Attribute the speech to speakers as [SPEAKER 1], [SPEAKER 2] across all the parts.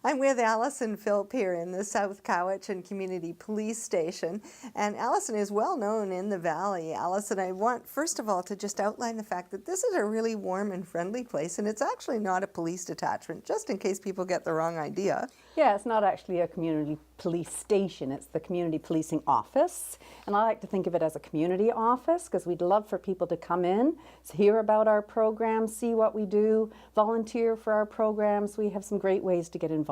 [SPEAKER 1] I'm with Allison Philp here in the South Cowichan Community Police Station, and Allison is well known in the Valley. Allison, I want first of all to just outline the fact that this is a really warm and friendly place, and it's actually not a police detachment, just in case people get the wrong idea.
[SPEAKER 2] Yeah, it's not actually a community police station, it's the community policing office, and I like to think of it as a community office because we'd love for people to come in, hear about our programs, see what we do, volunteer for our programs. We have some great ways to get involved.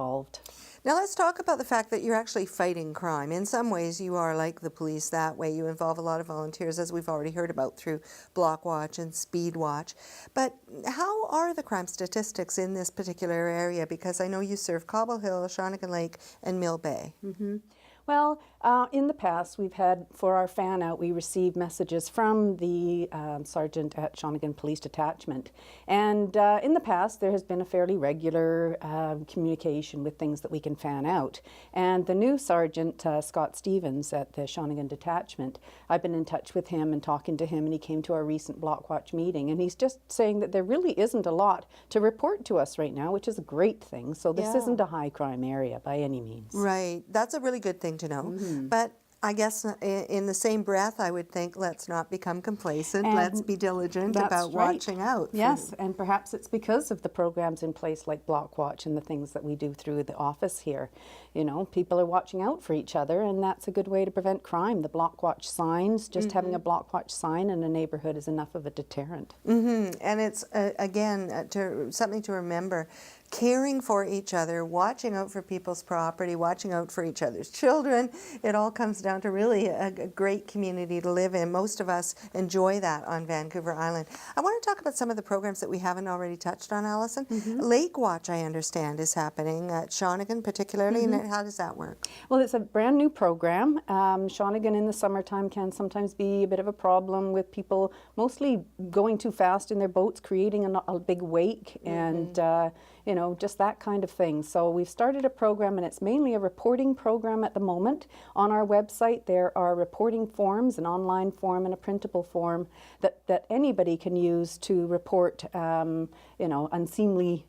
[SPEAKER 1] Now let's talk about the fact that you're actually fighting crime. In some ways you are like the police that way. You involve a lot of volunteers, as we've already heard about through Block Watch and Speedwatch. But how are the crime statistics in this particular area? Because I know you serve Cobble Hill, Shawnigan Lake and Mill Bay.
[SPEAKER 2] Mm-hmm. Well, in the past, we've had, for our fan out, we received messages from the sergeant at Shawnigan Police Detachment. And in the past, there has been a fairly regular communication with things that we can fan out. And the new sergeant, Scott Stevens at the Shawnigan Detachment, I've been in touch with him and talking to him, and he came to our recent Block Watch meeting. And he's just saying that there really isn't a lot to report to us right now, which is a great thing. So this isn't a high crime area by any means.
[SPEAKER 1] Right. That's a really good thing to know. Mm-hmm. But I guess in the same breath, I would think, let's not become complacent. And let's be diligent about watching out.
[SPEAKER 2] Yes, and perhaps it's because of the programs in place like Block Watch and the things that we do through the office here. You know, people are watching out for each other, and that's a good way to prevent crime. The Block Watch signs, just having a Block Watch sign in a neighborhood is enough of a deterrent.
[SPEAKER 1] And it's, again, something to remember. Caring for each other, watching out for people's property, watching out for each other's children. It all comes down to really a great community to live in. Most of us enjoy that on Vancouver Island. I want to talk about some of the programs that we haven't already touched on, Allison. Lake Watch, I understand, is happening at Shawnigan particularly, and how does that work?
[SPEAKER 2] Well, it's a brand new program. Shawnigan in the summertime can sometimes be a bit of a problem with people mostly going too fast in their boats, creating a big wake, and you know, just that kind of thing. So we've started a program, and it's mainly a reporting program at the moment. On our website, there are reporting forms, an online form and a printable form that anybody can use to report, you know, unseemly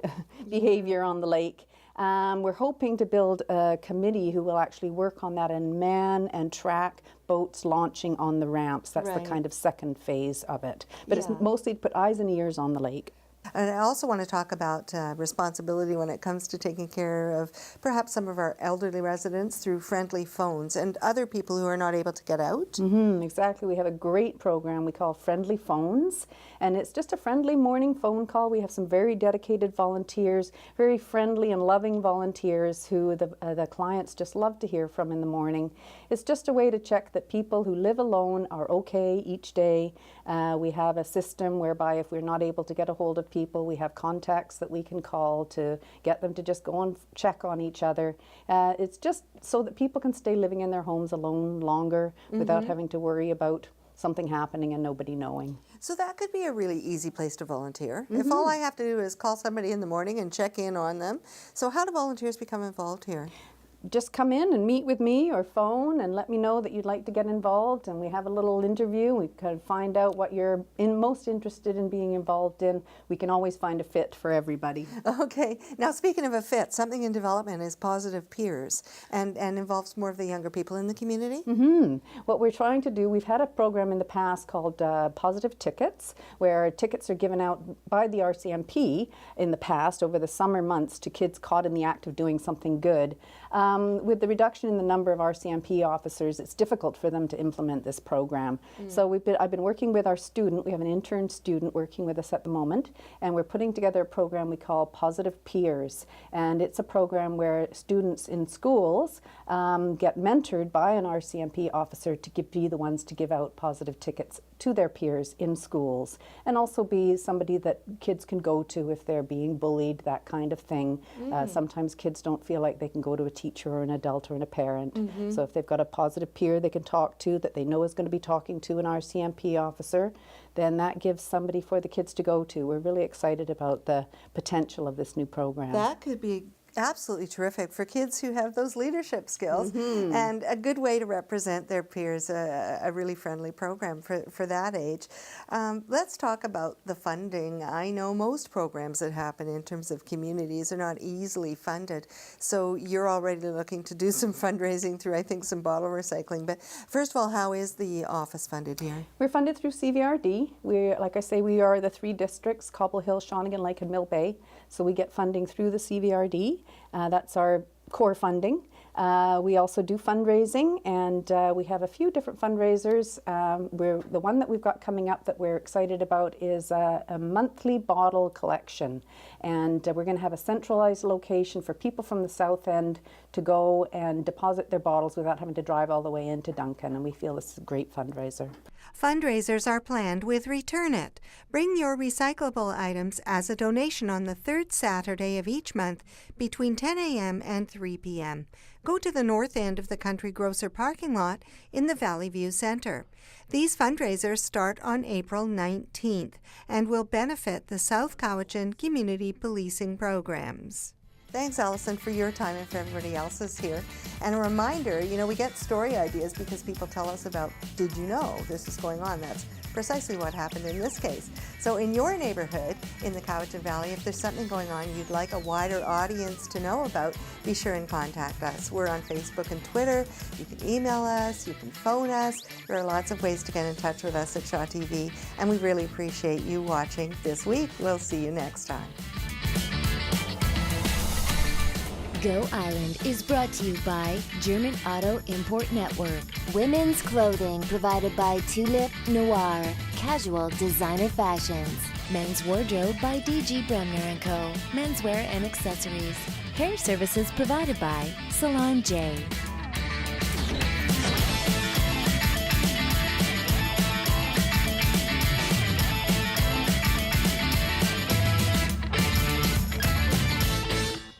[SPEAKER 2] behavior on the lake. We're hoping to build a committee who will actually work on that and man and track boats launching on the ramps. That's the kind of second phase of it. But it's mostly to put eyes and ears on the lake.
[SPEAKER 1] And I also want to talk about responsibility when it comes to taking care of perhaps some of our elderly residents through friendly phones and other people who are not able to get out.
[SPEAKER 2] Exactly. We have a great program we call Friendly Phones, and it's just a friendly morning phone call. We have some very dedicated volunteers, very friendly and loving volunteers who the clients just love to hear from in the morning. It's just a way to check that people who live alone are okay each day. We have a system whereby if we're not able to get a hold of people, we have contacts that we can call to get them to just go and check on each other. It's just so that people can stay living in their homes alone longer without having to worry about something happening and nobody knowing.
[SPEAKER 1] So that could be a really easy place to volunteer. If all I have to do is call somebody in the morning and check in on them. So how do volunteers become involved here?
[SPEAKER 2] Just come in and meet with me or phone and let me know that you'd like to get involved, and we have a little interview. We can find out what you're most interested in being involved in. We can always find a fit for everybody.
[SPEAKER 1] Okay. Now, speaking of a fit, something in development is Positive Peers and involves more of the younger people in the community?
[SPEAKER 2] What we're trying to do, we've had a program in the past called Positive Tickets, where tickets are given out by the RCMP in the past over the summer months to kids caught in the act of doing something good. With the reduction in the number of RCMP officers, it's difficult for them to implement this program. So I've been working with our student. We have an intern student working with us at the moment, and we're putting together a program we call Positive Peers. And it's a program where students in schools get mentored by an RCMP officer to be the ones to give out positive tickets to their peers in schools, and also be somebody that kids can go to if they're being bullied, that kind of thing. Sometimes kids don't feel like they can go to a teacher or an adult or a parent. So if they've got a positive peer they can talk to that they know is going to be talking to an RCMP officer, then that gives somebody for the kids to go to. We're really excited about the potential of this new program.
[SPEAKER 1] That could be absolutely terrific for kids who have those leadership skills, and a good way to represent their peers, a really friendly program for that age. Let's talk about the funding. I know most programs that happen in terms of communities are not easily funded, so you're already looking to do some fundraising through, I think, some bottle recycling. But first of all, how is the office funded here?
[SPEAKER 2] We're funded through CVRD. Like I say, we are the 3 districts, Cobble Hill, Shawnigan Lake and Mill Bay. So we get funding through the CVRD. That's our core funding. We also do fundraising, and we have a few different fundraisers. The one that we've got coming up that we're excited about is a monthly bottle collection. And we're going to have a centralized location for people from the South End to go and deposit their bottles without having to drive all the way into Duncan. And we feel this is a great fundraiser.
[SPEAKER 1] Fundraisers are planned with Return It. Bring your recyclable items as a donation on the 3rd Saturday of each month between 10 a.m. and 3 p.m. Go to the north end of the Country Grocer parking lot in the Valley View Centre. These fundraisers start on April 19th and will benefit the South Cowichan Community Policing programs. Thanks, Alison, for your time and for everybody else's here. And a reminder, we get story ideas because people tell us about, did you know this is going on? That's precisely what happened in this case. So in your neighborhood, in the Cowichan Valley, if there's something going on you'd like a wider audience to know about, be sure and contact us. We're on Facebook and Twitter. You can email us, you can phone us. There are lots of ways to get in touch with us at Shaw TV, and we really appreciate you watching this week. We'll see you next time.
[SPEAKER 3] Go Island is brought to you by German Auto Import Network. Women's clothing provided by Tulip Noir. Casual designer fashions. Men's wardrobe by DG Bremner & Co. Menswear and accessories. Hair services provided by Salon J.